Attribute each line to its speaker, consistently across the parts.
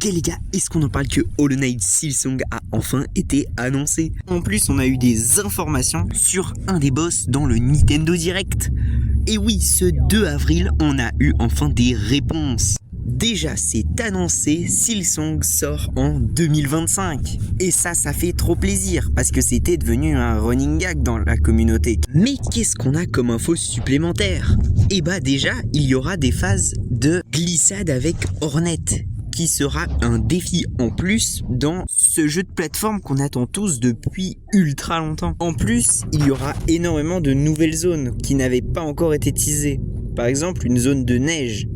Speaker 1: Ok les gars, est-ce qu'on en parle que Hollow Knight Silksong a enfin été annoncé? En plus, on a eu des informations sur un des boss dans le Nintendo Direct. Et oui, ce 2 avril, on a eu enfin des réponses. Déjà, c'est annoncé, Silksong sort en 2025. Et ça fait trop plaisir, parce que c'était devenu un running gag dans la communauté. Mais qu'est-ce qu'on a comme info supplémentaire? Et bah déjà, il y aura des phases de glissade avec Hornet, qui sera un défi en plus dans ce jeu de plateforme qu'on attend tous depuis ultra longtemps. En plus, il y aura énormément de nouvelles zones qui n'avaient pas encore été teasées. Par exemple, une zone de neige.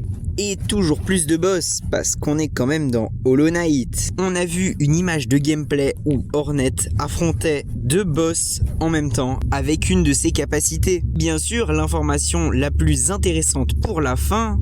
Speaker 1: Et toujours plus de boss, parce qu'on est quand même dans Hollow Knight. On a vu une image de gameplay où Hornet affrontait deux boss en même temps, avec une de ses capacités. Bien sûr, l'information la plus intéressante pour la fin,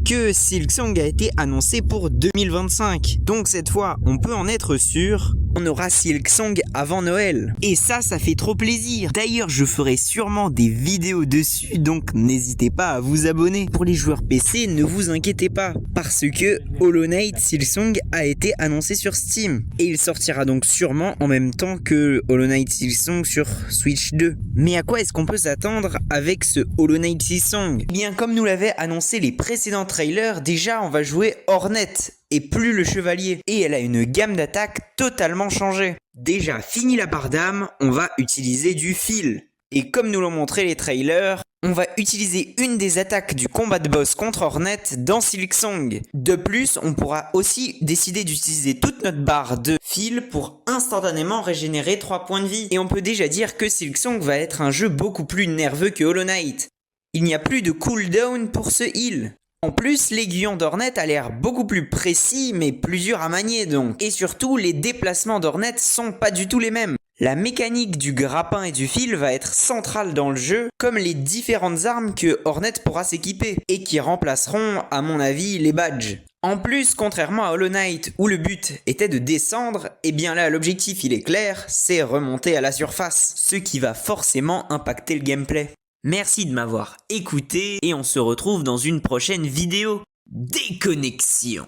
Speaker 1: que Silksong a été annoncé pour 2025. Donc cette fois, on peut en être sûr, on aura Silksong avant Noël. Et ça fait trop plaisir. D'ailleurs, je ferai sûrement des vidéos dessus, donc n'hésitez pas à vous abonner. Pour les joueurs PC, ne vous inquiétez pas, parce que Hollow Knight Silksong a été annoncé sur Steam. Et il sortira donc sûrement en même temps que Hollow Knight Silksong sur Switch 2. Mais à quoi est-ce qu'on peut s'attendre avec ce Hollow Knight Silksong? Eh bien, comme nous l'avaient annoncé les précédents trailers, déjà on va jouer Hornet et plus le chevalier. Et elle a une gamme d'attaque totalement changée. Déjà, fini la barre d'âme, on va utiliser du fil. Et comme nous l'ont montré les trailers, on va utiliser une des attaques du combat de boss contre Hornet dans Silksong. De plus, on pourra aussi décider d'utiliser toute notre barre de fil pour instantanément régénérer 3 points de vie. Et on peut déjà dire que Silksong va être un jeu beaucoup plus nerveux que Hollow Knight. Il n'y a plus de cooldown pour ce heal. En plus, l'aiguillon d'Hornet a l'air beaucoup plus précis mais plus dur à manier donc. Et surtout, les déplacements d'Hornet sont pas du tout les mêmes. La mécanique du grappin et du fil va être centrale dans le jeu, comme les différentes armes que Hornet pourra s'équiper, et qui remplaceront, à mon avis, les badges. En plus, contrairement à Hollow Knight où le but était de descendre, et bien là l'objectif il est clair, c'est remonter à la surface, ce qui va forcément impacter le gameplay. Merci de m'avoir écouté et on se retrouve dans une prochaine vidéo. Déconnexion.